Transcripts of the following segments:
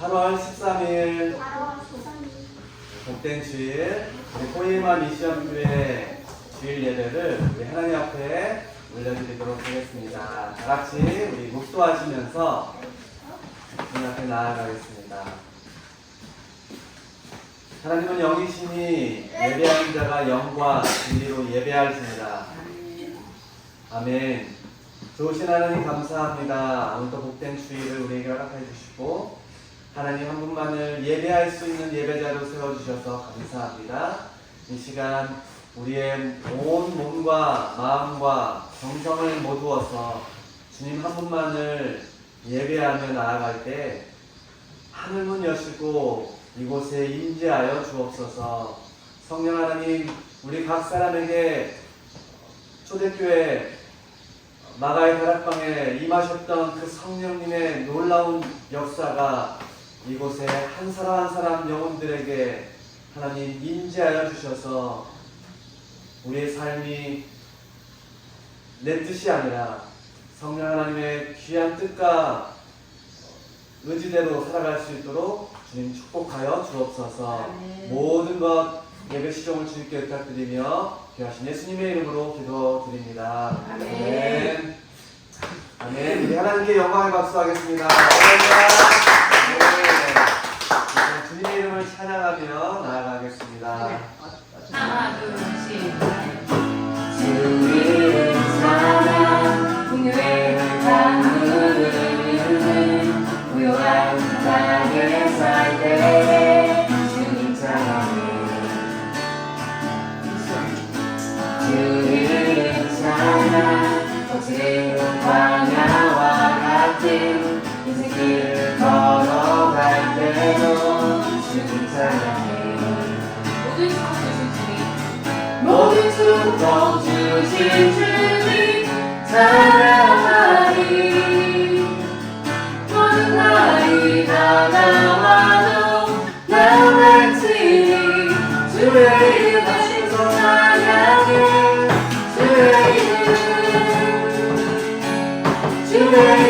8월 13일 복된 주일 우리 호이마 미션교회 주일 예배를 우리 하나님 앞에 올려드리도록 하겠습니다. 다 같이 우리 묵도하시면서 하나님 앞에 나아가겠습니다. 하나님은 영이시니 예배하는 자가 영과 진리로 예배할지니라. 아멘. 좋으신 하나님 감사합니다. 오늘도 복된 주일을 우리에게 허락해 주시고 하나님 한 분만을 예배할 수 있는 예배자로 세워주셔서 감사합니다. 이 시간 우리의 온 몸과 마음과 정성을 모두어서 주님 한 분만을 예배하며 나아갈 때 하늘문 여시고 이곳에 임재하여 주옵소서. 성령 하나님, 우리 각 사람에게 초대교회 마가의 다락방에 임하셨던 그 성령님의 놀라운 역사가 이곳에 한 사람 한 사람 영혼들에게 하나님 임재하여 주셔서 우리의 삶이 내 뜻이 아니라 성령 하나님의 귀한 뜻과 의지대로 살아갈 수 있도록 주님 축복하여 주옵소서. 아멘. 모든 것 예배 시종을 주님께 부탁드리며 귀하신 예수님의 이름으로 기도드립니다. 아멘. 아멘. 아멘. 우리 하나님께 영광의 박수 하겠습니다. 네. 주님의 이름을 찬양하며 나아가겠습니다. 하나, 둘, 셋. 주님을 찬양, 풍요의 강물을 고요한 땅에 살 때 주님 찬양해. 주님을 찬양, 거칠은 광야와 같은 인생길을 걸어갈 때도 주님 찬양해. 모든 축복 주신 주님 찬양하리. 모든 날이 다가와도 나 외치리. 주의 이름 다시 찬양해. 주의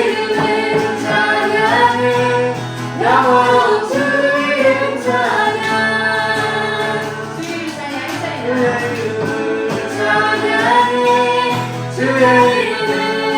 이름 찬양해. 영원 주의 이름 찬양. 주의 이름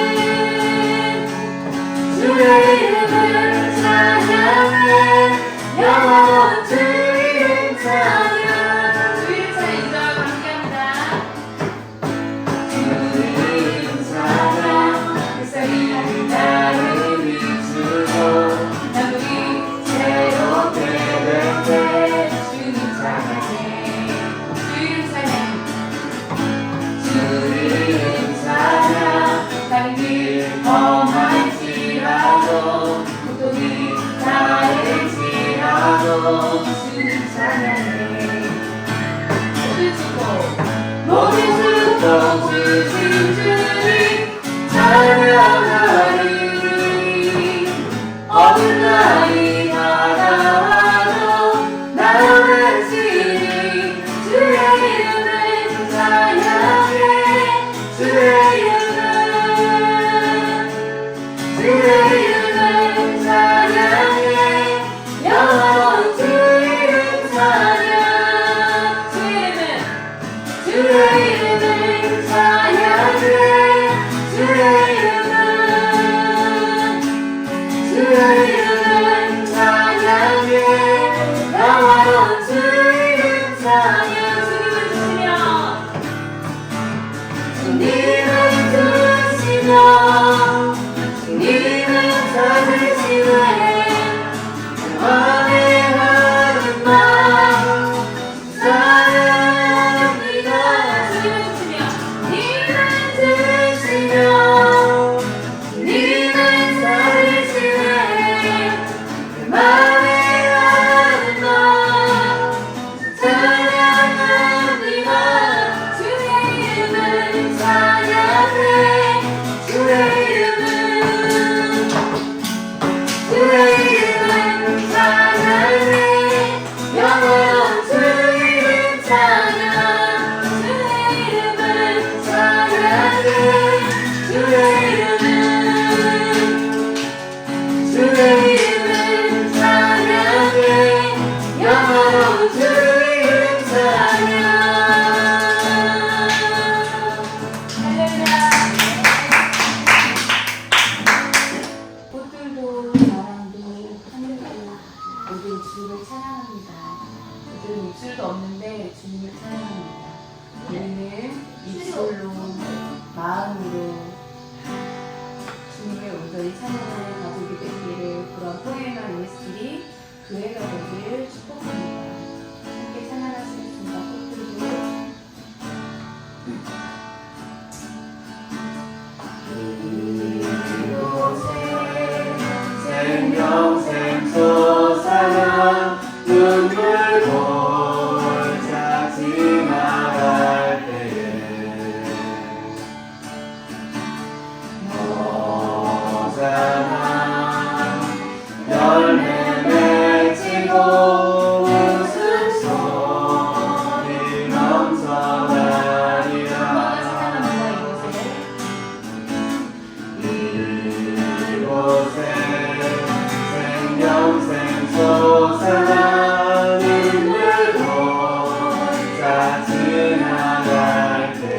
우리는 입술도 없는데 주님을 찬양합니다. 우리는 입술로 마음으로 주님을 온전히 찬양하는 가족이 되기를 그런 포에마 미니스트리 교회가 되기를 축복합니다. 함께 찬양하시겠습니다. 꽃들도 생명샘 솟아나 눈물 골짝 지나갈 때에 너잖아 열매 맺히고 웃음소리 넘쳐나리라 이곳에 생명샘 솟아나 눈물 골짝 지나갈 때에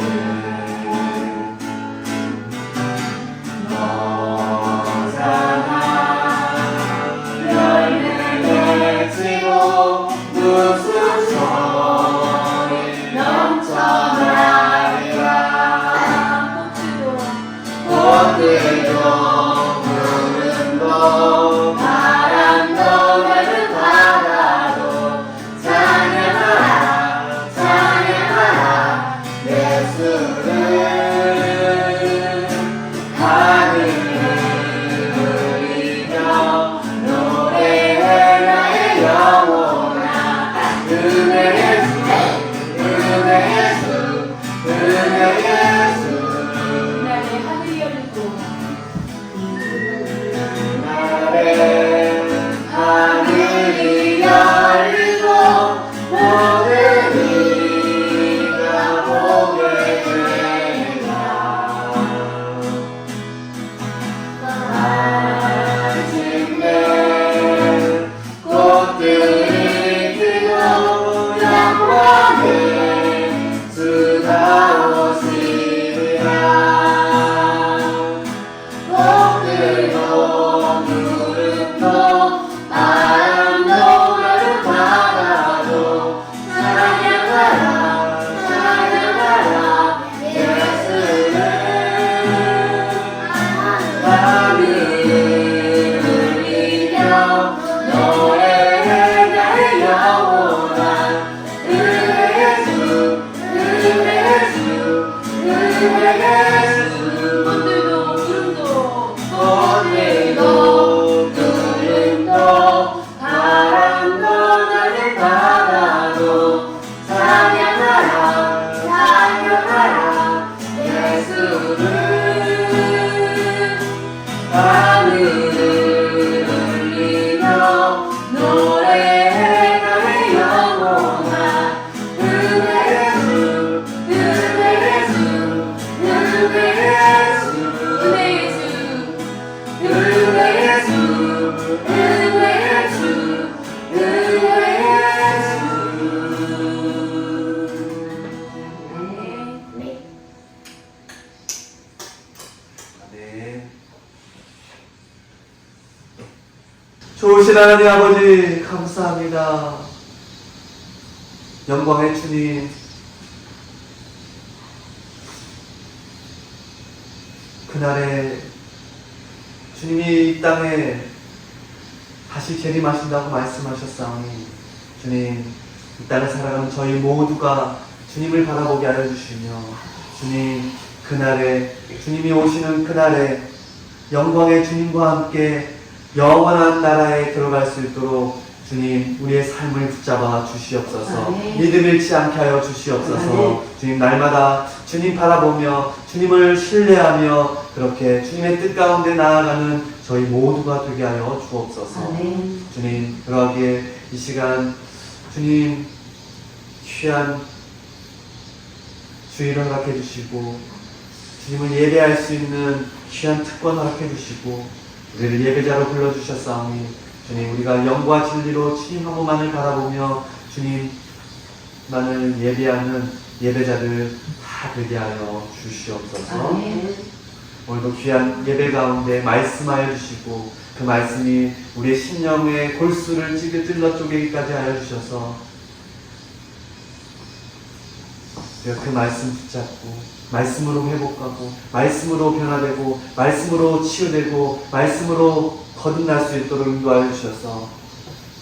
너잖아 열매 맺히고 웃음소리 넘쳐나리라 꽃들도 구름도 바람도 가는 바다도 찬양하라 찬양하라 예수를 하늘을 이겨 노래해 나의 영혼아 은혜 예수 은혜 예수 은혜 예수 나의 하늘이 열리고 나의 하늘이 열리고 모든 이가 보게 되리라 아침에 꽃들이 피고 영광의 주가 오시리라 꽃들도 구름도 바람도 가는 바다도 찬양하라 찬양하라 예수를 하늘을 이겨 노래해 나의 영혼아 은혜 예수 은혜 예수 은혜 예수 꽃들도 구름도 꽃들도 구름도 바람도 나는 바다도 찬양하라 찬양하라 예수를 하늘을 울리며 노래해 나의 영혼아 은혜 예수 은혜 예수 은혜 예수 은혜 예수 은혜 예수 은혜 예수 은혜 예수 네. 네. 좋으신 하나님 아버지 감사합니다. 영광의 주님 그날에 주님이 이 땅에 다시 재림하신다고 말씀하셨사오니 주님 이 땅을 살아가는 저희 모두가 주님을 바라보게 하여 주시며 주님 그날에 주님이 오시는 그날에 영광의 주님과 함께 영원한 나라에 들어갈 수 있도록 주님 우리의 삶을 붙잡아 주시옵소서. 아멘. 믿음 잃지 않게 하여 주시옵소서. 아멘. 주님 날마다 주님 바라보며 주님을 신뢰하며 그렇게 주님의 뜻 가운데 나아가는 저희 모두가 되게 하여 주옵소서. 아멘. 주님 그러하기에 이 시간 주님 귀한 주의를 허락해 주시고 주님을 예배할 수 있는 귀한 특권 허락해 주시고 우리를 예배자로 불러주셨사오니 주님 우리가 영과 진리로 주님 한 분만을 바라보며 주님만을 예배하는 예배자들 다 되게 하여 주시옵소서. 아멘. 오늘도 귀한 예배 가운데 말씀하여 주시고 그 말씀이 우리의 심령의 골수를 찔러 쪼개기까지 하여 주셔서 우리가 그 말씀 붙잡고 말씀으로 회복하고 말씀으로 변화되고 말씀으로 치유되고 말씀으로 거듭날 수 있도록 인도하여 주셔서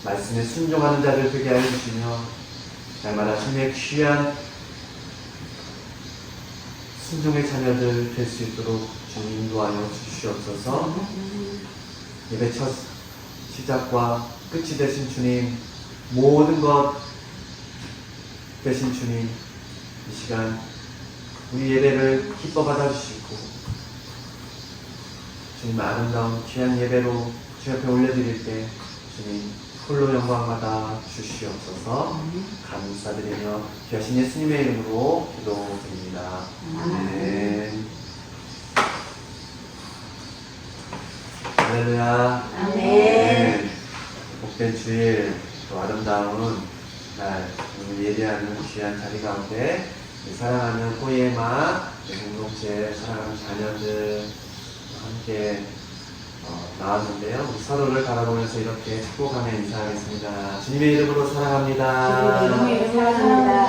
말씀에 순종하는 자를 되게 하여 주시며 날마다 주님의 귀한 순종의 자녀들 될 수 있도록 주님 인도하여 주시옵소서. 예배 첫 시작과 끝이 되신 주님, 모든 것 되신 주님, 이 시간 우리 예배를 기뻐 받아주시고 주님 아름다운 귀한 예배로 주 옆에 올려드릴 때 주님 홀로 영광 받아 주시옵소서. 감사드리며 귀하신 예수님의 이름으로 기도드립니다. 아멘. 할렐루야. 아멘. 복된 주일, 또 아름다운 날, 예배하는 귀한 자리 가운데 사랑하는 호예마 공동체 사랑하는 자녀들 함께 나왔는데요. 우리 서로를 바라보면서 이렇게 축복하며 인사하겠습니다. 주님의 이름으로 사랑합니다. 주님의 이름으로 사랑합니다.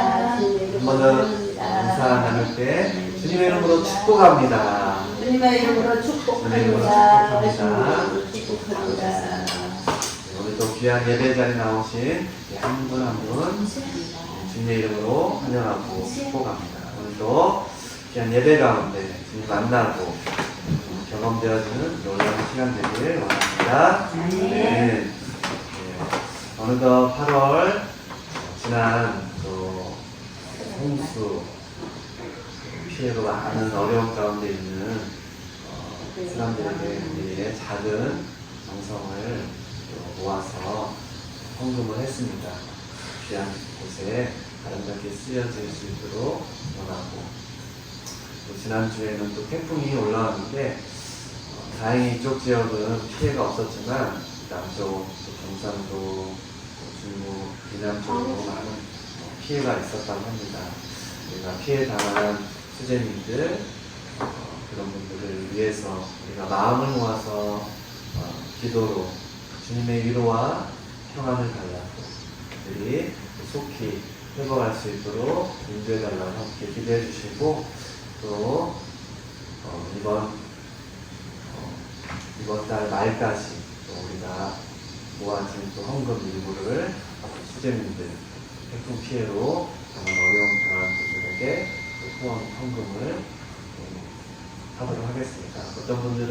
한 번 더 인사 나눌 때 주님의 이름으로 축복합니다. 주님의 이름으로 축복합니다. 축복합니다. 오늘 또 귀한 예배 자리에 나오신 한 분 한 분 주님의 이름으로 환영하고 축복합니다. 오늘도 귀한 예배 가운데 주님 만나고 경험되어지는 놀라운 시간 되길 원합니다. 네. 어느덧 8월 지난 또 홍수 피해로 많은 어려움 가운데 있는 사람들에게 우리의 작은 정성을 모아서 헌금을 했습니다. 귀한 곳에 아름답게 쓰여질 수 있도록 원하고, 또 지난주에는 또 태풍이 올라왔는데 다행히 이쪽 지역은 피해가 없었지만 남쪽, 경상도, 중부, 이남 쪽으로 많은 피해가 있었다고 합니다. 우리가 피해 당한 수재민들, 그런 분들을 위해서 우리가 마음을 모아서 기도로 주님의 위로와 평안을 달라고 그들이 속히 회복할 수 있도록 인도해 달라고 함께 기도해 주시고, 또 이번 달 말까지 또 우리가 모아진 또 헌금 일부를 수재민들, 태풍 피해로 당한 어려움 당한 분들에게 또 후원 헌금을 하도록 하겠습니다. 어떤 분들은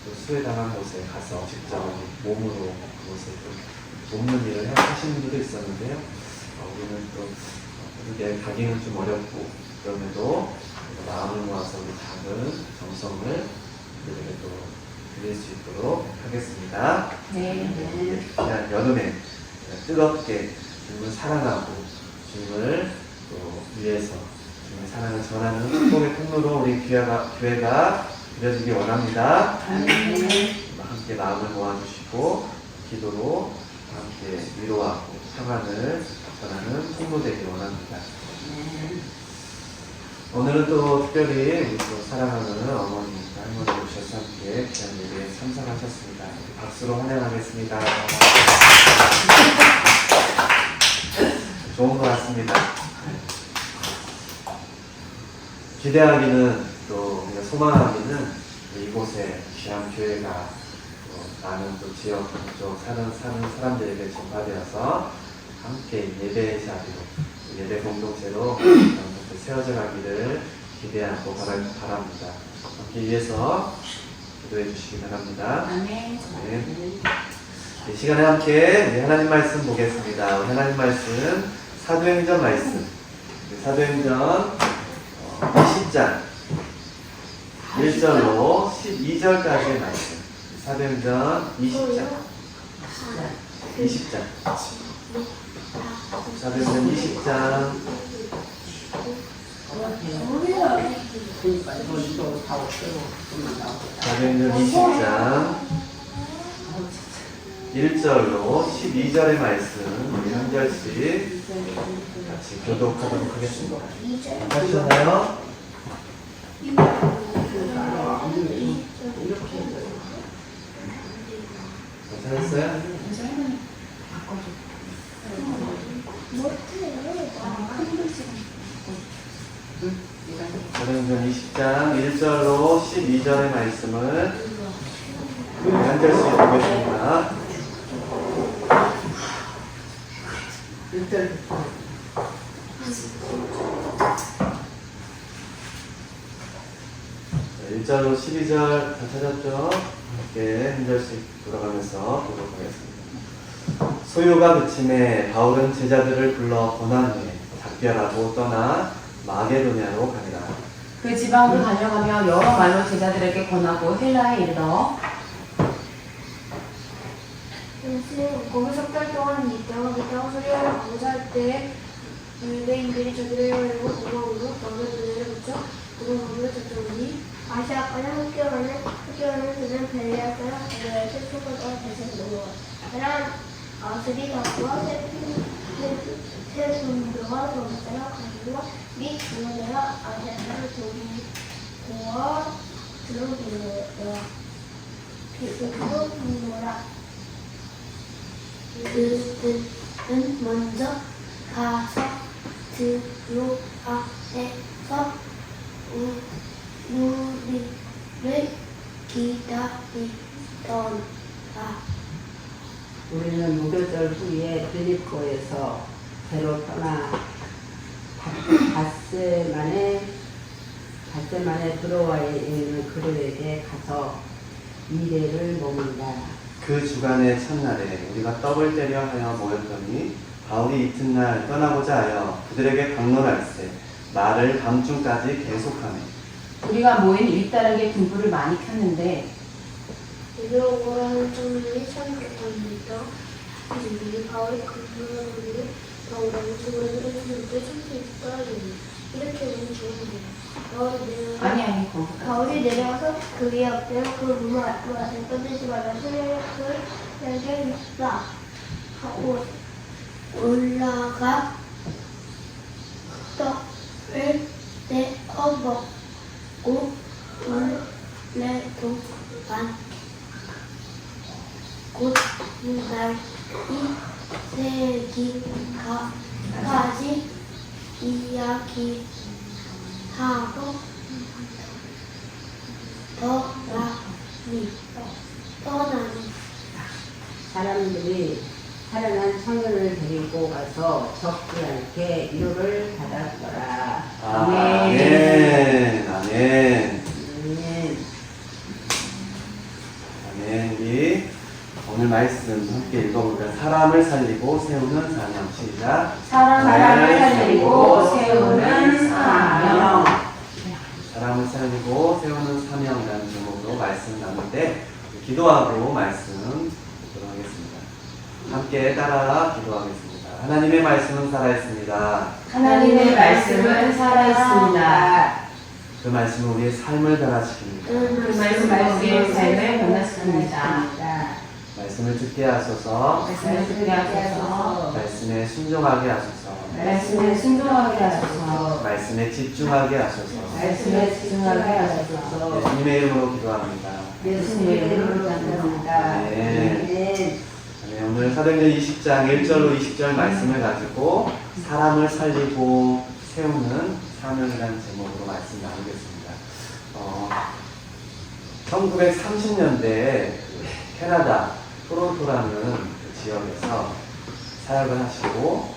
또 수해당한 곳에 가서 직접 몸으로 그곳에 또 돕는 일을 하시는 분들도 있었는데요. 우리는 또 그게 가기는 좀 어렵고, 그럼에도 마음을 모아서 우리 작은 정성을 그들에게 또 드릴 수 있도록 하겠습니다. 네. 그냥 여름에 뜨겁게 주님을 사랑하고 주님을 또 위해서 주님의 사랑을 전하는 축복의 통로로 우리 교회가 되어지기 원합니다. 함께 마음을 모아주시고 기도로 함께 위로하고 평안을 전하는 통로 되기 원합니다. 오늘은 또 특별히 우리 또 사랑하는 어머니, 할머니 오셔서 함께 귀한 예배에 참석하셨습니다. 박수로 환영하겠습니다. 좋은 것 같습니다. 기대하기는 또 우리가 소망하기는 이곳에 귀한 교회가 또 많은 또 지역 쪽 사는 사람들에게 전파되어서 함께 예배의 자리로 예배 공동체로 세워져 가기를 기대하고 바랍니다. 함께 위해서 기도해 주시기 바랍니다. 아멘. 네. 이 시간에 함께 하나님 말씀 보겠습니다. 하나님 말씀 사도행전 말씀, 사도행전 20장 1절로 12절까지의 말씀. 사도행전 20장 사도행전 20장 사도행전 20장 1절로 12절의 말씀 우리 한 절씩 같이 교독하도록 하겠습니다. 하셨나요? 괜찮았어요? 사도행전 20장 1절로 12절의 말씀을 한 절씩 보겠습니다. 1절로 12절 다 찾았죠? 함께 한 절씩 돌아가면서 보도록 하겠습니다. 소요가 그침에 바울은 제자들을 불러 고난 후에 작별하고 떠나 마게도냐로 가니라. 그 지방으로 다녀가며 여러 말로 제자들에게 권하고 헬라에 이르러 거기 석 달 동안 있다가 소리하러 가고자 할 때에 유대인들이 저들을 열고 도망으로 마게도냐를 붙여 도망으로 저쪽으니 아시아까지 학교하는 그는 벨리아 사람 아드라에서 초보자가 대신 넘어가라. 아스리 가구와 세순도와 도마자가 가구와 및 도마자가 아시아를 도리고와 들어오리라. 들어오리라. 그들은 먼저 가서 드로아에서 우리를 기다리더라. 우리는 무교절 후에 빌립보에서 배로 떠나 닷새만에 드로아에 있는 그들에게 가서 2일을 머문다. 그 주간의 첫날에 우리가 떡을 떼려 하여 모였더니 바울이 이튿날 떠나고자 하여 그들에게 강론할세 말을 밤중까지 계속하네. 우리가 모인 일따르게 등불을 많이 켰는데 이러고라는 청년이 사육했답니다. 그들이 바울이 강론하기를 바울은 죽으려는 때 참지 따르니 이렇게 우리 죽는다. 아니 바울이 내려와서 그 위에 엎드려 그 몸을 아래 떠들지 말라 소리를 열게 했다 하고 올라가 떡을 떼어 먹고 오랫동안 곧 날이 새기까지 이야기하고 떠나니 사람들이 살아난 청년을 데리고 가서 적지 않게 위로를 받았더라. 아멘. 아멘. 아멘. 아멘. 우리 오늘 말씀 함께 읽어볼까요? 사람을 살리고 세우는 사명. 시작. 사람을 살리고 세우는 사명. 사람을 살리고 세우는 사명이라는 제목으로 말씀 나누는데 기도하고 말씀 보도록 하겠습니다. 함께 따라 기도하겠습니다. 하나님의 말씀은 살아있습니다. 하나님의 말씀은 살아있습니다. 그 말씀은 우리의 삶을 변화시킵니다. 그 말씀은 우리의 삶을 변화시킵니다. 말씀을 듣게 하소서. 말씀을 듣게 하소서. 말씀에 순종하게 하소서. 말씀에 순종하게 하소서. 말씀에 집중하게 하소서. 말씀에 집중하게 하소서. 예수님의 이름으로 기도합니다. 예수님의 이름으로 기도합니다. 네, 오늘 사도행전 20장 1절로 20절 말씀을 가지고 사람을 살리고 세우는 사명이라는 제목으로 말씀 나누겠습니다. 1930년대에 캐나다 토론토라는 그 지역에서 사역을 하시고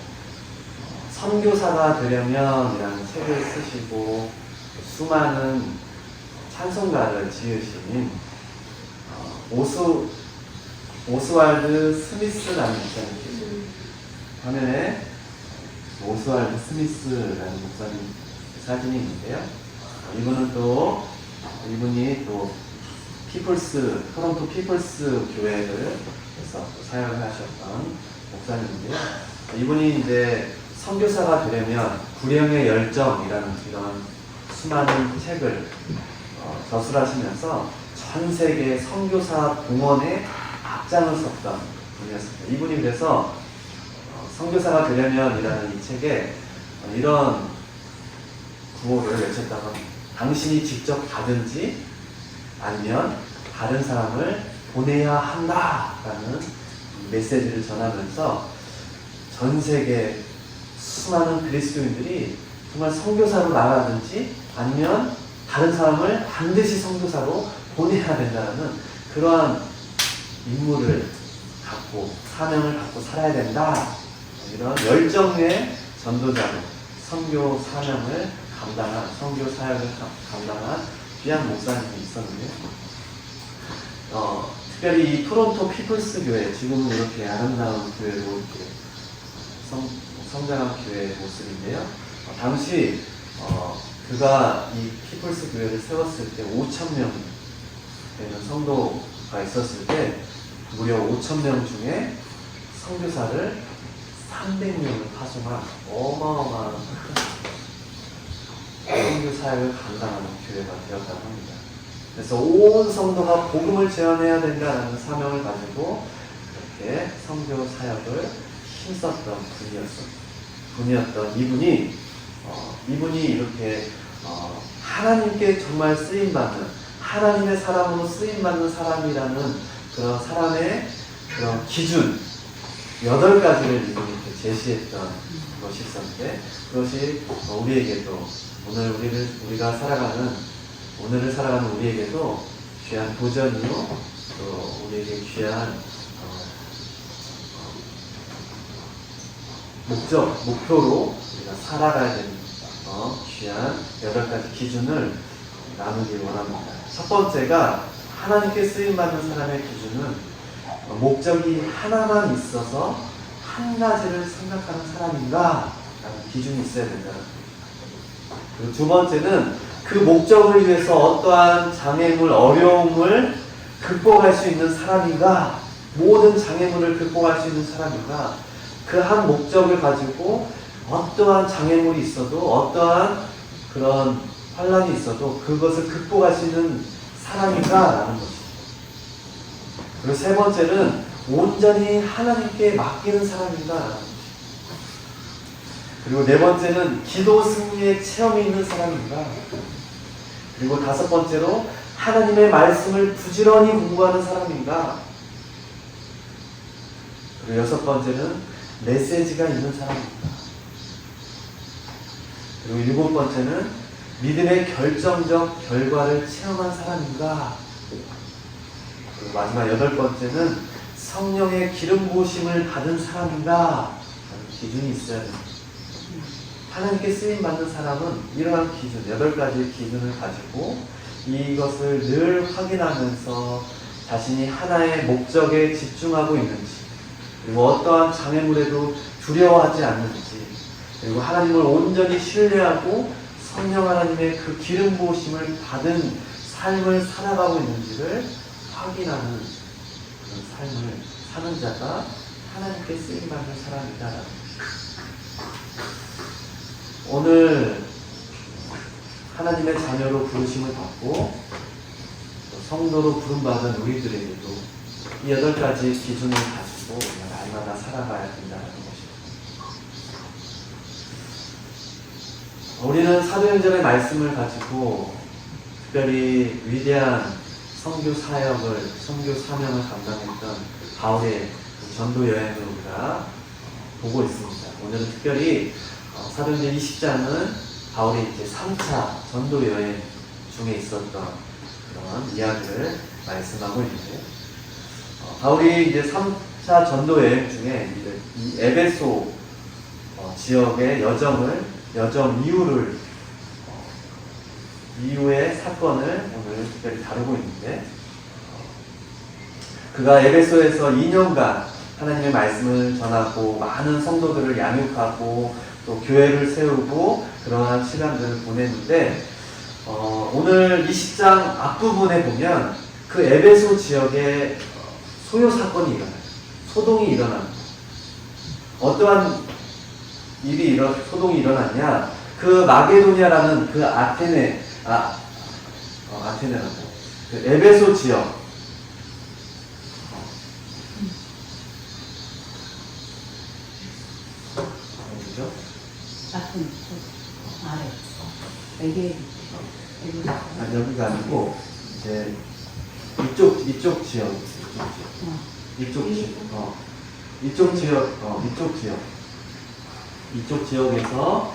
선교사가 되려면 이라는 책을 쓰시고 수많은 찬송가를 지으신 오스왈드 스미스라는 목사님 계십니다. 화면에 오스왈드 스미스라는 목사님 사진이 있는데요. 이분이 또 토론토 피플스 교회에서 사역을 하셨던 목사님인데요. 이분이 이제 선교사가 되려면 구령의 열정이라는 이런 수많은 책을 저술하시면서 전 세계 선교사 봉헌에 앞장을 섰던 분이었습니다. 이분이 그래서 선교사가 되려면이라는 이 책에 이런 구호를 외쳤다고 합니다. 당신이 직접 가든지 아니면 다른 사람을 보내야 한다라는 메시지를 전하면서 전 세계 수많은 그리스도인들이 정말 선교사로 나가든지 아니면 다른 사람을 반드시 선교사로 보내야 된다는 그러한 임무를 갖고 사명을 갖고 살아야 된다. 이런 열정의 전도자로 선교 사명을 감당한 선교 사역을 감당한 귀한 목사님이 있었는데요. 특별히 이 토론토 피플스 교회, 지금은 이렇게 아름다운 교회로 이렇게 성장한 교회의 모습인데요. 당시 그가 이 피플스 교회를 세웠을 때 5,000명 되는 성도가 있었을 때 무려 5,000명 중에 선교사를 300명을 파송한 어마어마한 선교 사역을 감당하는 교회가 되었다고 합니다. 그래서 온 성도가 복음을 전해야 된다는 사명을 가지고 이렇게 선교 사역을 힘썼던 분이었던 이분이 이렇게 하나님께 정말 쓰임받는 하나님의 사람으로 쓰임받는 사람이라는 그런 사람의 그런 기준 8가지를 이분이 이렇게 제시했던 것이 있었는데 그것이 우리에게도 오늘을 살아가는 우리에게도 귀한 도전이요 또 우리에게 귀한 목표로 우리가 살아가야 되는 귀한 8가지 기준을 나누길 원합니다. 첫 번째가 하나님께 쓰임받는 사람의 기준은 목적이 하나만 있어서 한 가지를 생각하는 사람인가 라는 기준이 있어야 된다는 거예요. 그리고 두 번째는 그 목적을 위해서 어떠한 장애물, 어려움을 극복할 수 있는 사람인가, 모든 장애물을 극복할 수 있는 사람인가, 그 한 목적을 가지고 어떠한 장애물이 있어도 어떠한 그런 환란이 있어도 그것을 극복할 수 있는 사람인가 라는 것입니다. 그리고 세 번째는 온전히 하나님께 맡기는 사람인가 라는 것입니다. 그리고 네 번째는 기도 승리의 체험이 있는 사람인가. 그리고 다섯 번째로 하나님의 말씀을 부지런히 공부하는 사람인가. 그리고 여섯 번째는 메시지가 있는 사람입니다. 그리고 일곱 번째는 믿음의 결정적 결과를 체험한 사람인가. 그리고 마지막 여덟 번째는 성령의 기름 부으심을 받은 사람인가 라는 기준이 있어야 됩니다. 하나님께 쓰임받는 사람은 이러한 기준, 8가지의 기준을 가지고 이것을 늘 확인하면서 자신이 하나의 목적에 집중하고 있는지, 그리고 어떠한 장애물에도 두려워하지 않는지, 그리고 하나님을 온전히 신뢰하고 성령 하나님의 그 기름 부으심을 받은 삶을 살아가고 있는지를 확인하는 그런 삶을 사는 자가 하나님께 쓰임받는 사람이다라는 것입니다. 오늘 하나님의 자녀로 부르심을 받고 성도로 부름받은 우리들에게도 이 8가지 기준을 가지고 날마다 살아가야 된다는 것입니다. 우리는 사도행전의 말씀을 가지고 특별히 위대한 선교 사역을, 선교 사명을 감당했던 바울의 전도 여행을 우리가 보고 있습니다. 오늘은 특별히 사도행전 20장은 바울이 이제 3차 전도 여행 중에 있었던 그런 이야기를 말씀하고 있는데, 바울이 이제 3차 전도 여행 중에 이 에베소 지역의 여정 이후의 사건을 오늘 특별히 다루고 있는데, 그가 에베소에서 2년간 하나님의 말씀을 전하고 많은 성도들을 양육하고 또 교회를 세우고 그러한 시간들을 보냈는데, 오늘 20장 앞부분에 보면 그 에베소 지역에 소요 사건이 일어나요. 소동이 일어납니다. 어떠한 소동이 일어났냐? 그 마게도냐라는 그 아테네라고 그 에베소 지역, 어디죠? 같은 아래 여기 아니, 여기가 아니고 이제 이쪽 지역. 이쪽 지역에서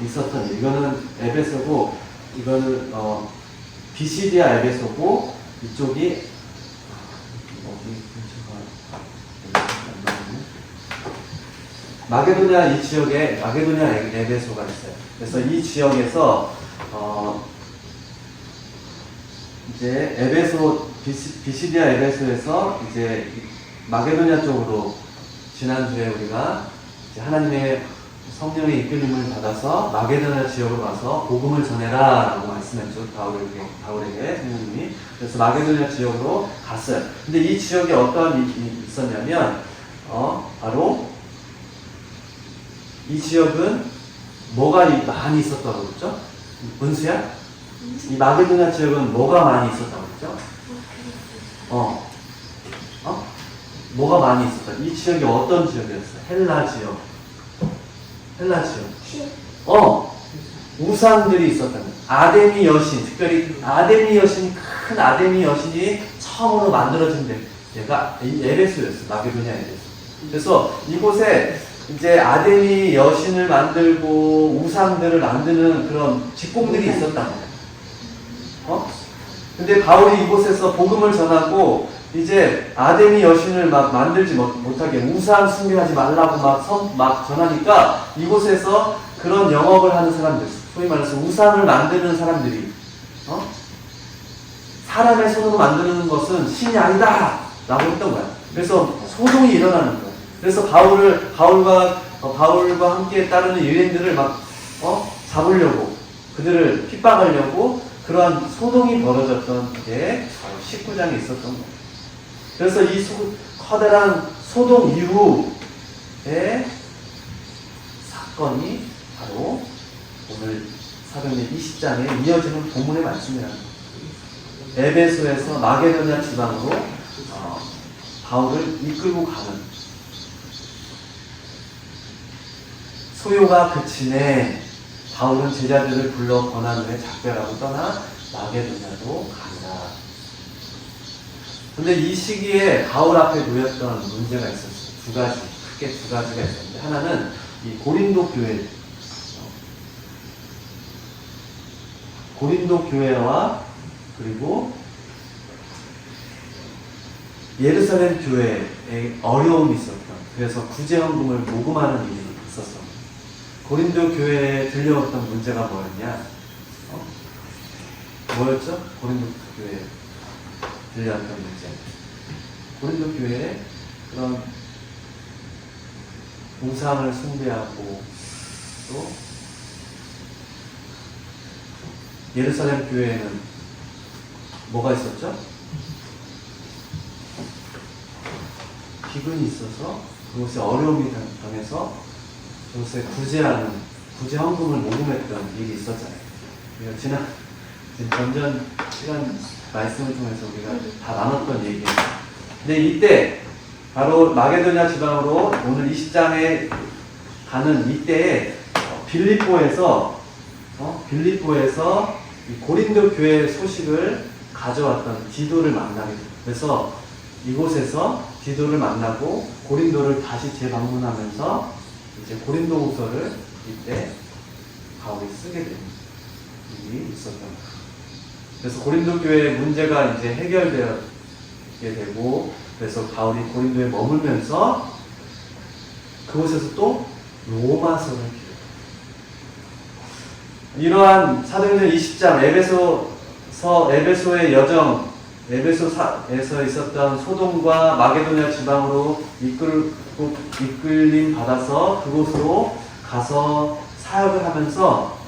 있었던 일. 이거는 에베소고 이거는 비시디아 에베소고 이쪽이 어디 마게도냐 이 지역에 마게도냐 에베소가 있어요. 그래서 이 지역에서 이제 에베소 비시디아 에베소에서 이제 마게도냐 쪽으로 지난주에 우리가 이제 하나님의 성령의 이끌림을 받아서 마게도냐 지역으로 가서 복음을 전해라라고 말씀했죠. 바울에게 성령님이. 그래서 마게도냐 지역으로 갔어요. 근데 이 지역에 어떤 일이 있었냐면 바로 이 지역은 뭐가 많이 있었다고 그랬죠? 은수야? 이 마게도냐 지역은 뭐가 많이 있었다고 그랬죠? 뭐가 많이 있었다. 이 지역이 어떤 지역이었어요? 헬라 지역. 우상들이 있었다는 거예요. 아데미 여신, 특별히 아데미 여신, 큰 아데미 여신이 처음으로 만들어진 데가 에베소였어요. 마게도냐 에베소. 그래서 이곳에 이제 아데미 여신을 만들고 우상들을 만드는 그런 직공들이 있었다는 거예요. 근데 바울이 이곳에서 복음을 전하고 이제 아데미 여신을 막 만들지 못하게 우상 숭배하지 말라고 막 전하니까 이곳에서 그런 영업을 하는 사람들, 소위 말해서 우상을 만드는 사람들이 사람의 손으로 만드는 것은 신이 아니다 라고 했던 거야. 그래서 소동이 일어나는 거야. 그래서 바울과 함께 따르는 유대인들을 막 잡으려고, 그들을 핍박하려고 그러한 소동이 벌어졌던 게 바로 19장에 있었던 거예요. 그래서 이 커다란 소동 이후의 사건이 바로 오늘 사도행전 20장에 이어지는 본문의 말씀이라는 거예요. 에베소에서 마게도냐 지방으로 바울을 이끌고 가는, 소요가 그치네 바울은 제자들을 불러 권한 후에 작별하고 떠나 마게도냐로 간다. 근데 이 시기에 바울 앞에 놓였던 문제가 있었어요. 크게 두 가지가 있었는데, 하나는 이 고린도 교회와 그리고 예루살렘 교회에 어려움이 있었던, 그래서 구제헌금을 모금하는 일이 있었어. 고린도 교회에 들려왔던 문제가 뭐였냐? 뭐였죠? 고린도 교회에 들려왔던 문제. 고린도 교회에 그런 우상을 숭배하고 또 예루살렘 교회에는 뭐가 있었죠? 기근이 있어서 그곳에 어려움이 당해서 그곳에 구제헌금을 모금했던 일이 있었잖아요. 우리가 전전 시간 말씀을 통해서 우리가 다 나눴던 얘기예요. 근데 이때 바로 마게도냐 지방으로 오늘 20장에 가는 이때에 빌립보에서 이 고린도 교회 소식을 가져왔던 디도를 만나게 돼요. 그래서 이곳에서 디도를 만나고 고린도를 다시 재방문하면서 이제 고린도후서를 이때 바울이 쓰게 되는 일이 있었던 거예요. 그래서 고린도 교회 문제가 이제 해결되게 되고, 그래서 바울이 고린도에 머물면서 그곳에서 또 로마서를 기록해요. 이러한 사도행전 20장 에베소의 여정, 에베소에서 있었던 소돔과 마게도냐 지방으로 이끌림 받아서 그곳으로 가서 사역을 하면서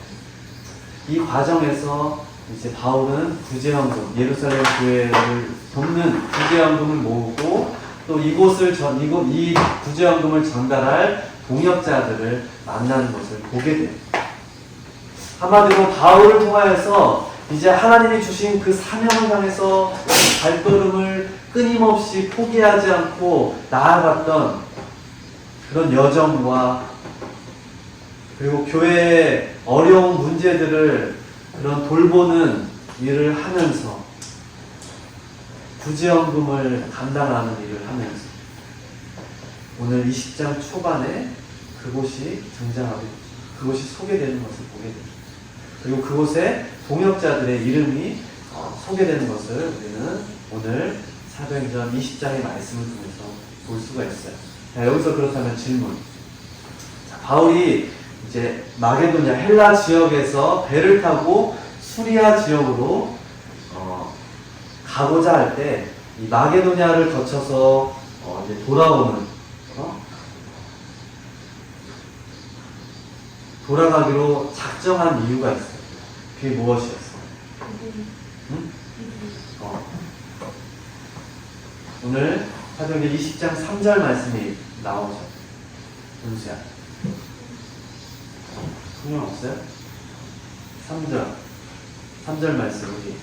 이 과정에서 이제 바울은 구제헌금, 예루살렘 교회를 돕는 구제헌금을 모으고 또 이 구제헌금을 전달할 동역자들을 만나는 것을 보게 돼요. 한마디로 바울을 통하여서 이제 하나님이 주신 그 사명을 향해서 발걸음을 끊임없이 포기하지 않고 나아갔던 그런 여정과, 그리고 교회의 어려운 문제들을 그런 돌보는 일을 하면서 구제헌금을 감당하는 일을 하면서 오늘 20장 초반에 그곳이 등장하게 됩니다. 그것이 소개되는 것을 보게 됩니다. 그리고 그곳에 동역자들의 이름이 소개되는 것을 우리는 오늘 사도행전 20장의 말씀을 통해서 볼 수가 있어요. 자, 여기서 그렇다면 질문. 자, 바울이 이제 마게도냐 헬라 지역에서 배를 타고 수리아 지역으로 가고자 할 때 이 마게도냐를 거쳐서 이제 돌아오는 돌아가기로 작정한 이유가 있어요. 그게 무엇이었어? 응? 오늘 사도행전 20장 3절 말씀이 나오죠. 은수야. 성경 없어요? 3절 말씀 여기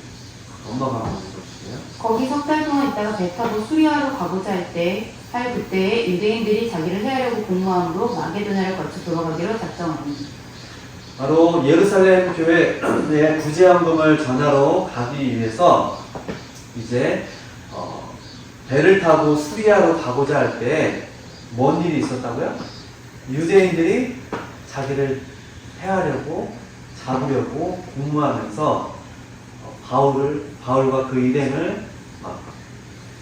엄마가 한번 읽어주세요. 거기 석 달 동안 있다가 배 타고 수리아로 가고자 할 그때에 유대인들이 자기를 해하려고 공모함으로 마게도냐를 거쳐 돌아가기로 작정하니. 바로 예루살렘 교회에 구제헌금을 전하러 가기 위해서 이제 배를 타고 수리아로 가고자 할 때 뭔 일이 있었다고요? 유대인들이 자기를 해하려고 잡으려고 공모하면서 바울과 그 일행을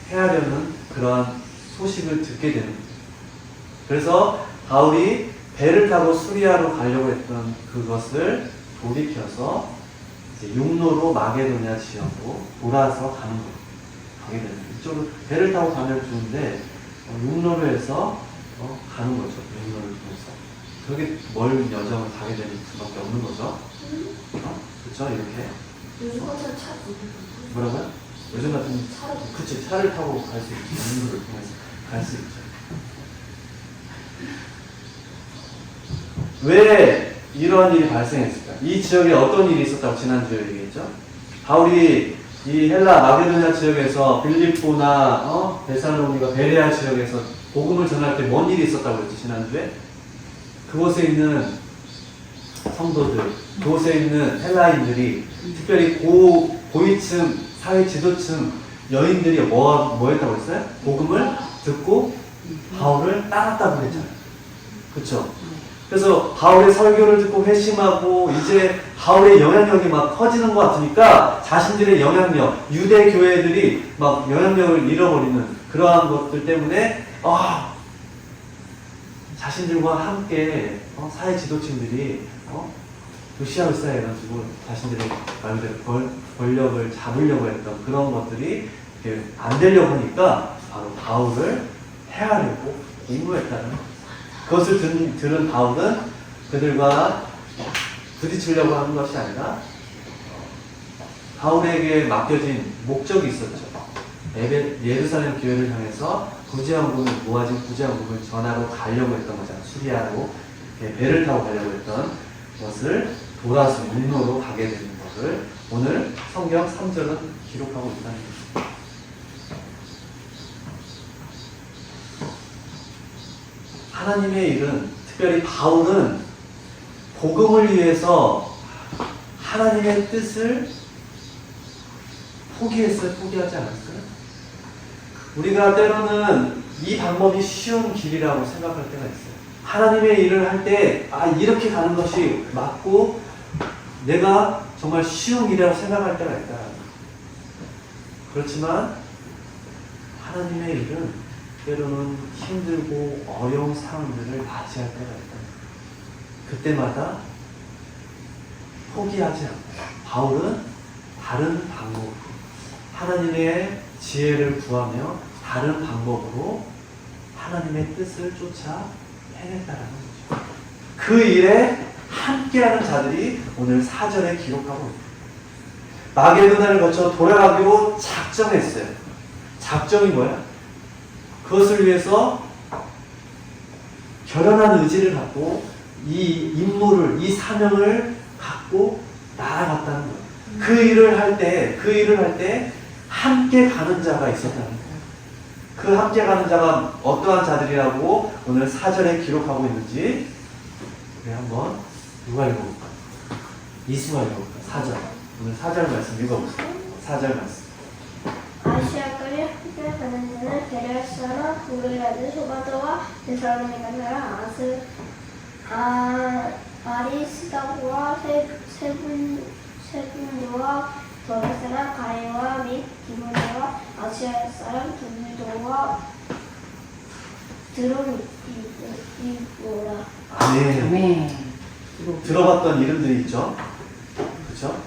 해하려는 그러한 소식을 듣게 되는 거예요. 그래서 바울이 배를 타고 수리아로 가려고 했던 그것을 돌이켜서 이제 육로로 마게도냐 지역으로 돌아서 가는 거예요. 가게 되는 거예요. 이쪽으로 배를 타고 가면 좋은데 육로로 해서 가는 거죠. 육로를 통해서. 그렇게 멀은 여정을 가게 되는 수밖에 없는 거죠. 그렇죠? 이렇게. 요즘 같은 차 뭐라고요? 요즘 같은 그치, 차를 타고 갈 수 있죠. 육로를 통해서 갈 수 있죠. 왜 이러한 일이 발생했을까? 이 지역에 어떤 일이 있었다고 지난주에 얘기했죠? 바울이 이 헬라 마게도냐 지역에서 빌립보나 데살로니가 베레아 지역에서 복음을 전할 때 뭔 일이 있었다고 그랬지 지난주에? 그곳에 있는 성도들, 그곳에 있는 헬라인들이 특별히 고위층, 사회 지도층 여인들이 뭐 했다고 했어요? 복음을 듣고 바울을 따랐다고 그랬잖아요. 그렇죠? 그래서 바울의 설교를 듣고 회심하고 이제 바울의 영향력이 막 커지는 것 같으니까 자신들의 영향력, 유대 교회들이 막 영향력을 잃어버리는 그러한 것들 때문에 자신들과 함께 사회 지도층들이 으쌰으쌰 해가지고 자신들의 말대로 권력을 잡으려고 했던 그런 것들이 안 되려고 하니까 바로 바울을 해하려고 공모했다는 거예요. 그것을 들은 바울은 그들과 부딪히려고 하는 것이 아니라 바울에게 맡겨진 목적이 있었죠. 예루살렘 교회를 향해서 모아진 구제헌금을 전하러 가려고 했던 거잖아요. 수리아로 배를 타고 가려고 했던 것을 돌아서 육로로 가게 되는 것을 오늘 성경 3절은 기록하고 있다는 거죠. 하나님의 일은, 특별히 바울은 복음을 위해서 하나님의 뜻을 포기했어요? 포기하지 않았어요? 우리가 때로는 이 방법이 쉬운 길이라고 생각할 때가 있어요. 하나님의 일을 할 때 이렇게 가는 것이 맞고 내가 정말 쉬운 일이라고 생각할 때가 있다. 그렇지만 하나님의 일은 때로는 힘들고 어려운 상황들을 맞이할 때가 있다. 그때마다 포기하지 않고 바울은 다른 방법으로 하나님의 지혜를 구하며 다른 방법으로 하나님의 뜻을 쫓아 해냈다라는 거죠. 그 일에 함께하는 자들이 오늘 4절에 기록하고 있습니다. 마게도냐를 거쳐 돌아가기로 작정했어요. 작정이 뭐야? 그것을 위해서 결연한 의지를 갖고 이 임무를, 이 사명을 갖고 나아갔다는 거예요. 그 일을 할 때 함께 가는 자가 있었다는 거예요. 그 함께 가는 자가 어떠한 자들이라고 오늘 4절에 기록하고 있는지 우리 한번 누가 읽어볼까? 이수가 읽어볼까? 4절. 오늘 4절 말씀 읽어보세요. 4절 말씀. 아시아까지 함께 가는 자는 베레아 사람, 우리라드 소바도와 데살로니가 사람, 아리스다고와 세분도와 더베 사람 가레와 및 디모데와 아시아 사람 두미도와 드로미고라. 아멘. 아멘. 들어봤던 이름들이 있죠? 그쵸?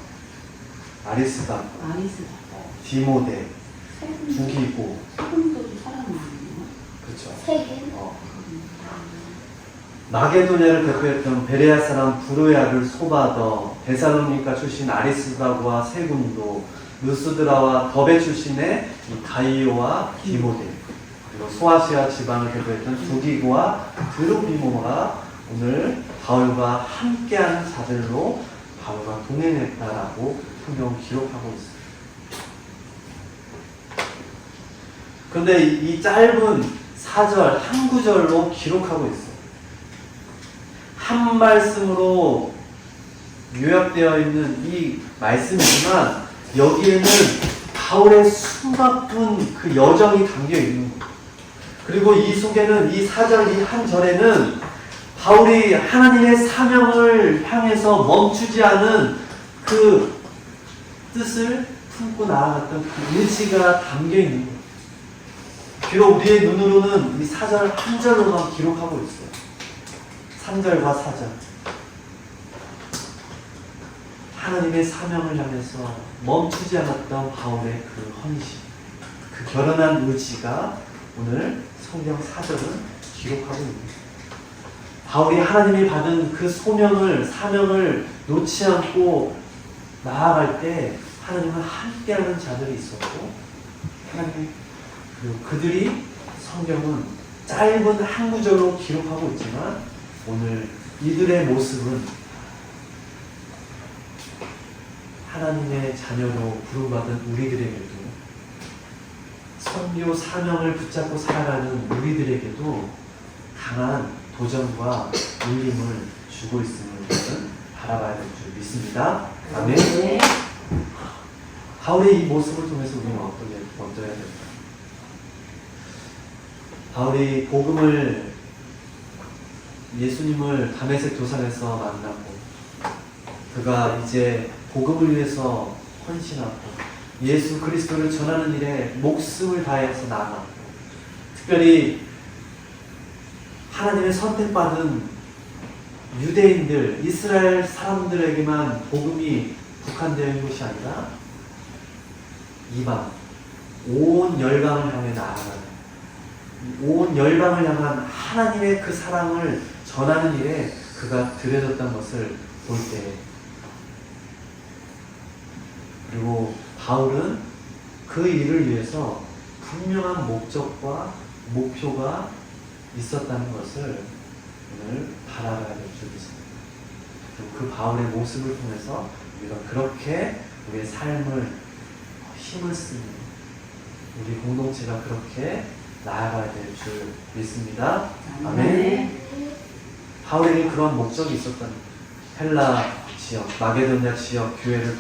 아리스다, 아리스다. 디모데, 두기고, 세분도도 사람이에요. 그쵸? 세계. 마게도냐를 대표했던 베레아 사람 브로야를 소바더, 데살로니가 출신 아리스다고와 세군도, 루스드라와 더베 출신의 이 가이오와 디모데, 그리고 소아시아 지방을 대표했던 두기고와 드로비모가 오늘 바울과 함께하는 자들로 바울과 동행했다라고 성경은 기록하고 있습니다. 그런데 이 짧은 4절, 한 구절로 기록하고 있어요. 한 말씀으로 요약되어 있는 이 말씀이지만 여기에는 바울의 수많은 그 여정이 담겨 있는 거예요. 그리고 이 속에는 이 4절, 이 한 절에는 바울이 하나님의 사명을 향해서 멈추지 않은 그 뜻을 품고 나아갔던 그 의지가 담겨 있는 거예요. 비록 우리의 눈으로는 이 4절 한 절로만 기록하고 있어요. 3절과 4절. 하나님의 사명을 향해서 멈추지 않았던 바울의 그 헌신, 그 결연한 의지가 오늘 성경 4절은 기록하고 있는 거예요. 바울이 하나님이 받은 그 사명을 놓지 않고 나아갈 때 하나님은 함께하는 자들이 있었고, 하나님, 그리고 그들이 성경은 짧은 한 구절로 기록하고 있지만 오늘 이들의 모습은 하나님의 자녀로 부름받은 우리들에게도, 선교 사명을 붙잡고 살아가는 우리들에게도 강한 도전과 울림을 주고 있음을 우리는 바라봐야 될 줄 믿습니다. 아멘. 네. 바울의 이 모습을 통해서 우리는 어떠해야 될까? 바울이 예수님을 다메섹 도상에서 만나고, 그가 이제 복음을 위해서 헌신하고 예수 그리스도를 전하는 일에 목숨을 다해서 나아가고, 특별히 하나님의 선택받은 유대인들, 이스라엘 사람들에게만 복음이 국한되어 있는 것이 아니라 이방, 온 열방을 향해 나아가는, 온 열방을 향한 하나님의 그 사랑을 전하는 일에 그가 들여졌던 것을 볼 때, 그리고 바울은 그 일을 위해서 분명한 목적과 목표가 있었다는 것을 오늘 바라봐야 될 줄 믿습니다. 그리고 그 바울의 모습을 통해서 우리가 그렇게 우리의 삶을 힘을 쓰는, 우리 공동체가 그렇게 나아가야 될 줄 믿습니다. 아멘. 바울에게 그런 목적이 있었다는 거예요. 헬라 지역, 마게도냐 지역 교회를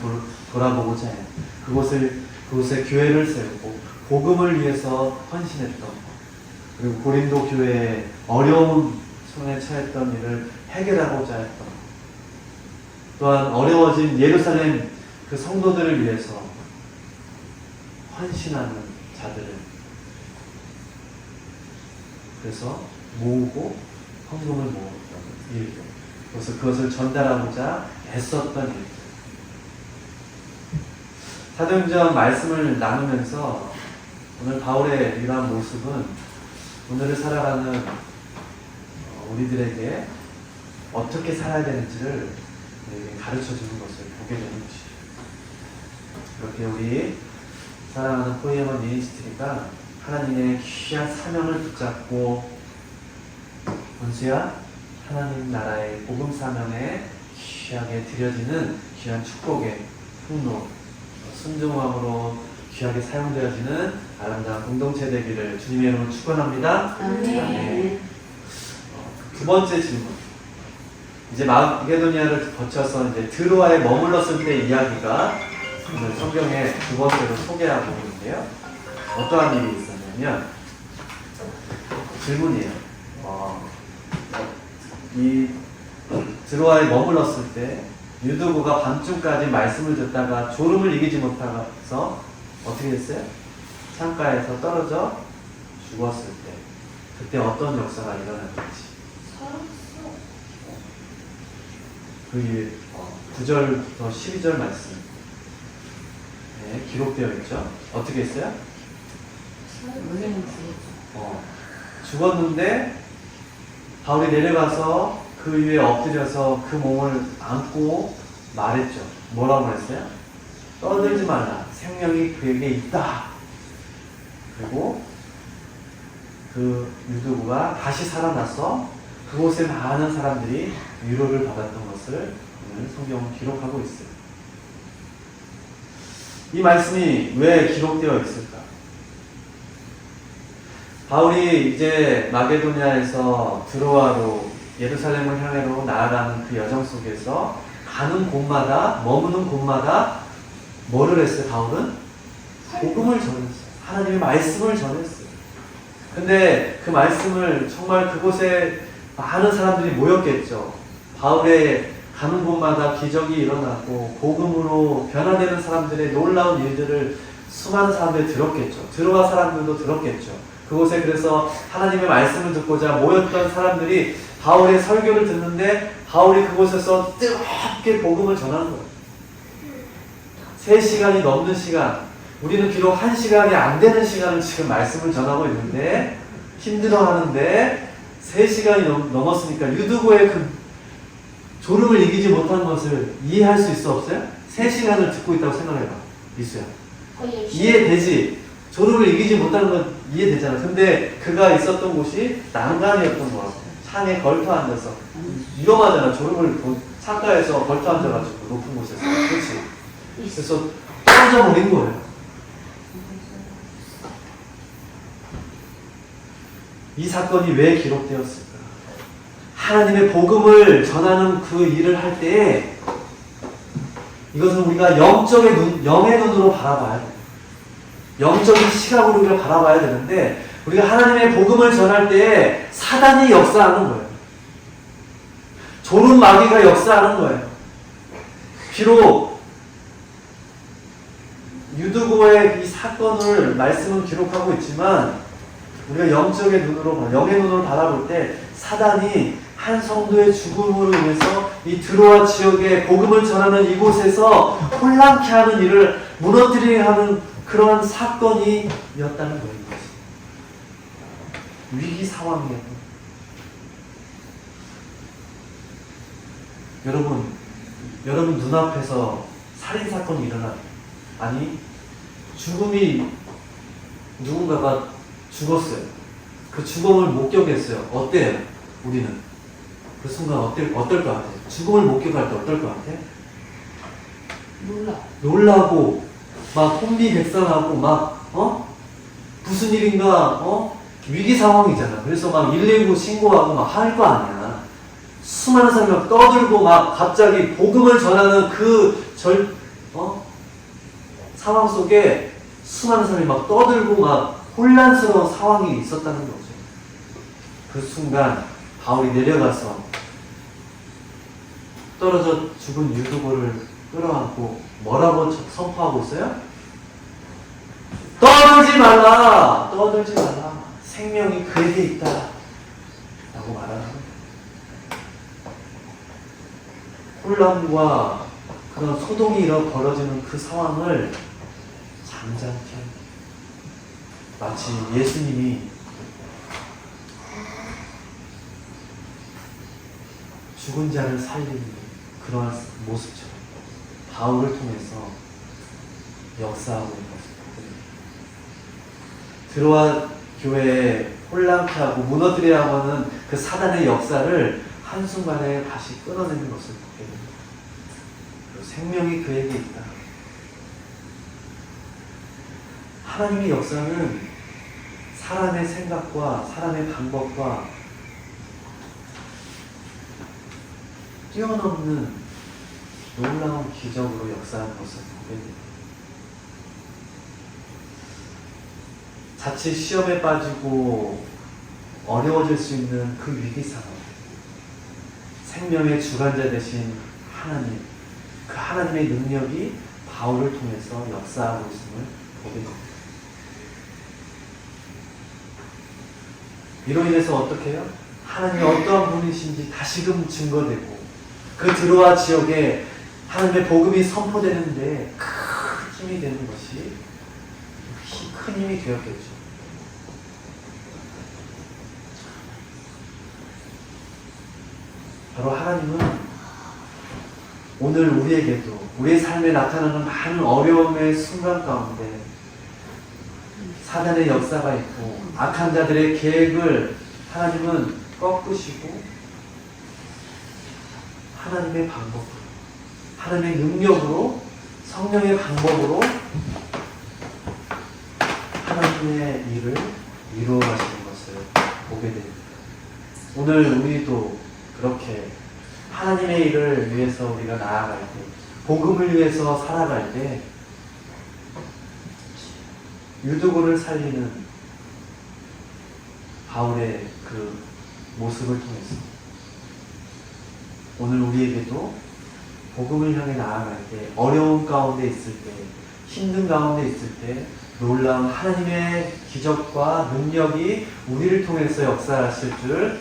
돌아보고자 해요. 그곳에 교회를 세우고 복음을 위해서 헌신했던 것, 그리고 고린도 교회의 어려운 손에 처했던 일을 해결하고자 했던 것, 또한 어려워진 예루살렘 그 성도들을 위해서 헌신하는 자들을 그래서 모으고 헌금을 모았던 일들, 그래서 그것을 전달하고자 애썼던 일들. 사도행전 말씀을 나누면서 오늘 바울의 이러한 모습은 오늘을 살아가는 우리들에게 어떻게 살아야 되는지를 우리에게 가르쳐주는 것을 보게 되는 것이죠. 그렇게 우리 사랑하는 포에먼 미니스트리가 하나님의 귀한 사명을 붙잡고, 원수야 하나님 나라의 복음 사명에 귀하게 드려지는 귀한 축복의 통로, 순종함으로 귀하게 사용되어지는 아름다운 공동체 되기를 주님의 이름으로 축원합니다. 아멘. 두 번째 질문. 이제 마게도니아를 거쳐서 이제 드로아에 머물렀을 때 이야기가 오늘 성경에 두 번째로 소개하고 있는데요. 어떠한 일이 있었냐면, 질문이에요. 이 드로아에 머물렀을 때 유두고가 밤중까지 말씀을 듣다가 졸음을 이기지 못해서 어떻게 됐어요? 창가에서 떨어져 죽었을 때 그때 어떤 역사가 일어났는지 그 9절부터 12절 말씀 기록되어 있죠. 어떻게 했어요? 원래는 죽었죠. 죽었는데 바울이 내려가서 그 위에 엎드려서 그 몸을 안고 말했죠. 뭐라고 했어요? 떠들지 말라. 생명이 그에게 있다. 그리고 그 유두부가 다시 살아나서 그곳에 많은 사람들이 위로를 받았던 것을 오늘 성경은 기록하고 있어요. 이 말씀이 왜 기록되어 있을까? 바울이 이제 마게도니아에서 드로아로 예루살렘을 향해로 나아가는 그 여정 속에서 가는 곳마다 머무는 곳마다 뭐를 했어요? 바울은 복음을 전했어요. 하나님의 말씀을 전했어요. 근데 그 말씀을 정말 그곳에 많은 사람들이 모였겠죠. 바울의 가는 곳마다 기적이 일어나고 복음으로 변화되는 사람들의 놀라운 일들을 수많은 사람들이 들었겠죠. 드로아 사람들도 들었겠죠. 그곳에 그래서 하나님의 말씀을 듣고자 모였던 사람들이 바울의 설교를 듣는데 바울이 그곳에서 뜨겁게 복음을 전하는 거예요. 3시간이 넘는 시간, 우리는 비록 1시간이 안 되는 시간을 지금 말씀을 전하고 있는데 힘들어하는데 3시간이 넘었으니까 유두고의 그 졸음을 이기지 못한 것을 이해할 수 있어 없어요? 3시간을 듣고 있다고 생각해봐. 미수야. 이해되지? 졸음을 이기지 못하는 건 이해되잖아. 근데 그가 있었던 곳이 난간이었던 것 같아. 창에 걸터 앉아서. 위험하잖아. 졸음을 창가에서 걸터 앉아가지고 높은 곳에서. 그렇지? 그래서 떨어져버린 거예요. 이 사건이 왜 기록되었을까? 하나님의 복음을 전하는 그 일을 할 때에 이것은 우리가 영의 눈으로 바라봐야 돼요. 영적인 시각으로 우리가 바라봐야 되는데 우리가 하나님의 복음을 전할 때에 사단이 역사하는 거예요. 졸음 마귀가 역사하는 거예요. 비록 유두고의 이 사건을 말씀은 기록하고 있지만 우리가 영의 눈으로 바라볼 때 사단이 한 성도의 죽음으로 인해서 이 드로아 지역에 복음을 전하는 이곳에서 혼란케 하는 일을 무너뜨리게 하는 그러한 사건이었다는 거예요. 위기 상황이에요. 여러분 눈앞에서 살인사건이 아니 죽음이 누군가가 죽었어요. 그 죽음을 목격했어요. 어때요? 우리는 그 순간 어떨 것 같아요? 죽음을 목격할 때 어떨 것 같아? 놀라고 막 혼비백산하고 막 무슨 일인가 위기 상황이잖아. 그래서 막 119 신고하고 막 할 거 아니야. 수많은 사람이 막 떠들고 막 갑자기 복음을 전하는 상황 속에 수많은 사람이 막 떠들고 막 혼란스러운 상황이 있었다는 거죠. 그 순간 바울이 내려가서 떨어져 죽은 유두고를 끌어안고 뭐라고 선포하고 있어요? 떠들지 말라! 떠들지 말라! 생명이 그에게 있다! 라고 말하는 거예요. 혼란과 그런 소동이 벌어지는 그 상황을 잠잠케 합니다. 마치 예수님이 죽은 자를 살리는 그러한 모습처럼 바울을 통해서 역사하고 있는 것입니다. 드로아 교회에 혼란케 하고 무너뜨리려고 하는 그 사단의 역사를 한순간에 다시 끊어내는 것을 보게 됩니다. 생명이 그에게 있다. 하나님의 역사는 사람의 생각과 사람의 방법과 뛰어넘는 놀라운 기적으로 역사하는 것을 보게 됩니다. 자칫 시험에 빠지고 어려워질 수 있는 그 위기 상황, 생명의 주관자 되신 하나님, 그 하나님의 능력이 바울을 통해서 역사하고 있음을 보게 됩니다. 이로 인해서 어떻게 해요? 하나님이 어떠한 분이신지 다시금 증거되고 그 드로아 지역에 하나님의 복음이 선포되는데 큰 힘이 되는 것이 큰 힘이 되었겠죠. 바로 하나님은 오늘 우리에게도 우리의 삶에 나타나는 많은 어려움의 순간 가운데 사단의 역사가 있고 악한 자들의 계획을 하나님은 꺾으시고 하나님의 방법으로, 하나님의 능력으로, 성령의 방법으로 하나님의 일을 이루어 가시는 것을 보게 됩니다. 오늘 우리도 그렇게 하나님의 일을 위해서 우리가 나아갈 때, 복음을 위해서 살아갈 때 유두고를 살리는 바울의 그 모습을 통해서 오늘 우리에게도 복음을 향해 나아갈 때, 어려움 가운데 있을 때, 힘든 가운데 있을 때 놀라운 하나님의 기적과 능력이 우리를 통해서 역사하실 줄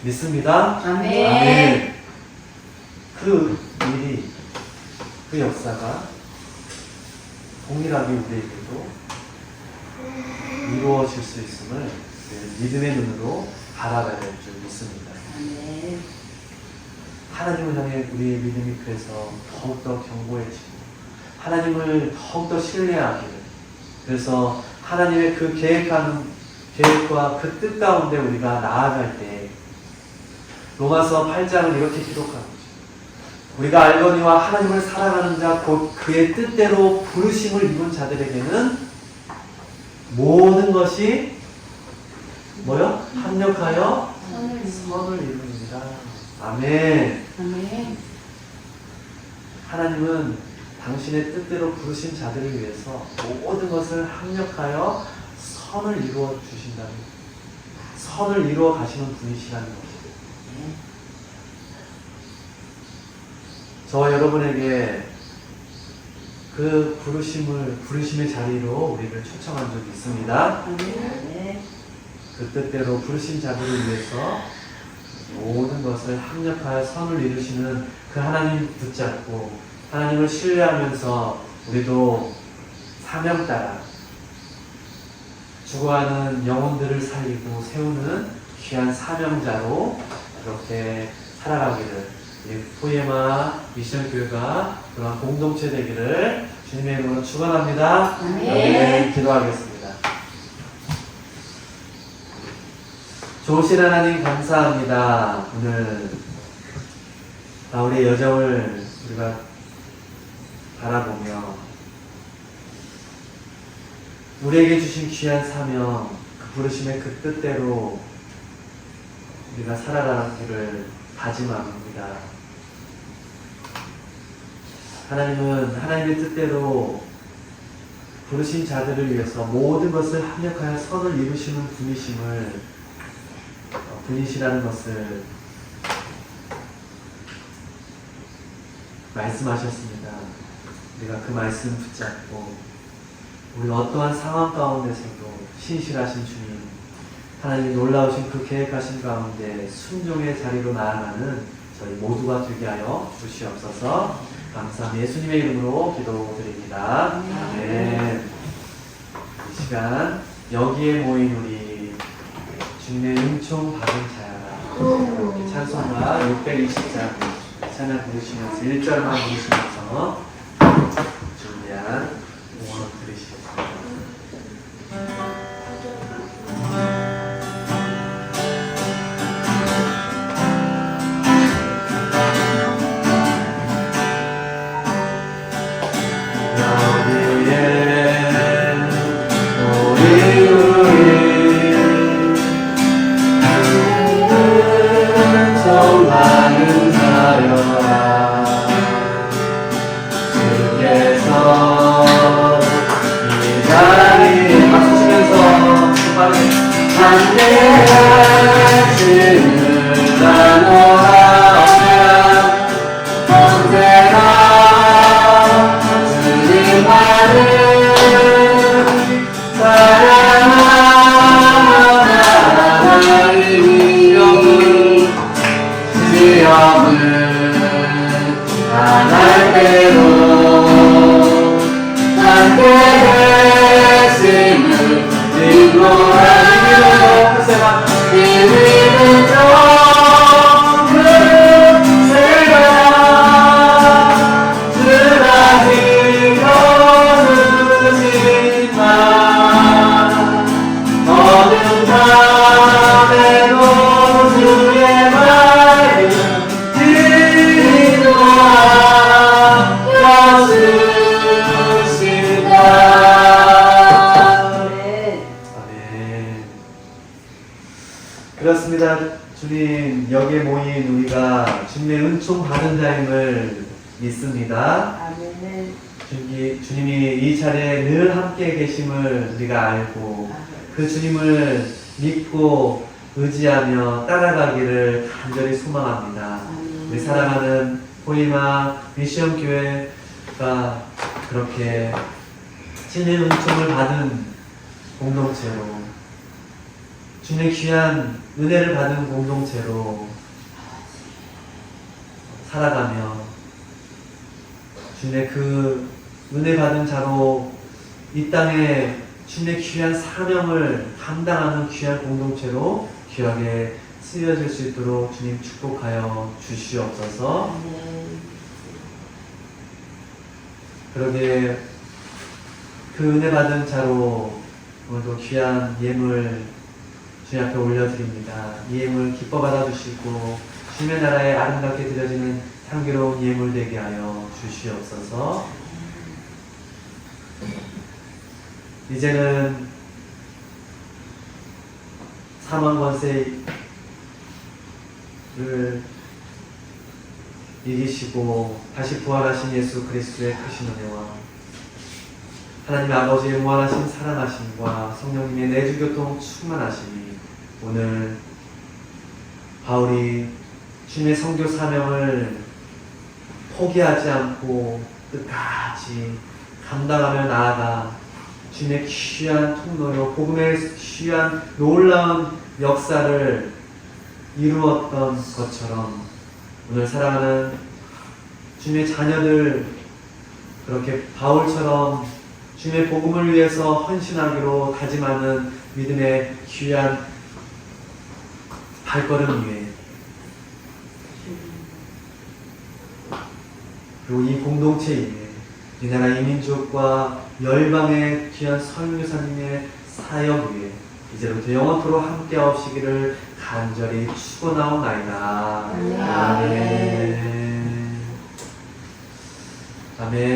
믿습니다. 아멘. 아멘. 그 일이, 그 역사가 동일하게 우리에게도 이루어질 수 있음을 믿음의 눈으로 바라봐야 될 줄 믿습니다. 아멘. 하나님을 향해 우리의 믿음이 그래서 더욱더 견고해지고 하나님을 더욱더 신뢰하기를, 그래서 하나님의 그 계획과 그 뜻 가운데 우리가 나아갈 때 로마서 8장은 이렇게 기록하고 있죠. 우리가 알거니와 하나님을 사랑하는 자 곧 그의 뜻대로 부르심을 입은 자들에게는 모든 것이 뭐요? 합력하여 선을 이룹니다. 아멘. 아멘. 하나님은 당신의 뜻대로 부르신 자들을 위해서 모든 것을 합력하여 선을 이루어 주신다는, 선을 이루어 가시는 분이시라는 것입니다. 저와 여러분에게 그 부르심의 자리로 우리를 초청한 적이 있습니다. 아멘. 그 뜻대로 부르신 자들을 위해서 모든 것을 합력하여 선을 이루시는 그 하나님 붙잡고 하나님을 신뢰하면서 우리도 사명 따라 죽어가는 영혼들을 살리고 세우는 귀한 사명자로 그렇게 살아가기를, 포에마 미션교회가 그런 공동체 되기를 주님의 이름으로 축원합니다. 아멘. 기도하겠습니다. 좋으신 하나님 감사합니다. 오늘 바울의 여정을 우리가 바라보며 우리에게 주신 귀한 사명, 그 부르심의 그 뜻대로 우리가 살아가기를 다짐합니다. 하나님은 하나님의 뜻대로 부르신 자들을 위해서 모든 것을 합력하여 선을 이루시는 분이시라는 것을 말씀하셨습니다. 우리가 그 말씀 붙잡고 우리 어떠한 상황 가운데서도 신실하신 주님, 하나님이 놀라우신 그 계획하신 가운데 순종의 자리로 나아가는 저희 모두가 되게 하여 주시옵소서. 감사합니다. 예수님의 이름으로 기도드립니다. 아멘. 이 시간 여기에 모인 우리 주님의 은총 받은 자야라 찬송가 620장 찬양 부르시면서 1절만 부르시면서 준비한 응원 드리시겠습니다. 주께서 여기에 모인 우리가 주님의 은총 받은 자임을 믿습니다. 아멘은 주님이 이 자리에 늘 함께 계심을 우리가 알고 그 주님을 믿고 의지하며 따라가기를 간절히 소망합니다. 우리 사랑하는 포이마 미션 교회가 그렇게 주님의 은총을 받은 공동체로 주님의 귀한 은혜를 받은 공동체로 살아가며 주님의 그 은혜 받은 자로 이 땅에 주님의 귀한 사명을 감당하는 귀한 공동체로 귀하게 쓰여질 수 있도록 주님 축복하여 주시옵소서. 그러게 그 은혜 받은 자로 오늘도 귀한 예물 주님 앞에 올려드립니다. 이 예물 기뻐 받아주시고 주님의 나라에 아름답게 드려지는 향기로운 예물 되게 하여 주시옵소서. 이제는 사망 권세를 이기시고 다시 부활하신 예수 그리스도의 크신 은혜와 하나님 아버지의 무한하신 사랑하심과 성령님의 내주교통 충만하심이 오늘 바울이 주님의 선교 사명을 포기하지 않고 끝까지 감당하며 나아가 주님의 귀한 통로로 복음의 귀한 놀라운 역사를 이루었던 것처럼 오늘 사랑하는 주님의 자녀들 그렇게 바울처럼 주님의 복음을 위해서 헌신하기로 다짐하는 믿음의 귀한 발걸음 위에 그리고 이 공동체 위에 이 나라 이민족과 열방의 귀한 선교사님의 사역 위에 이제부터 영원토록 함께 하시기를 간절히 축원하옵나이다. 아멘. 아멘.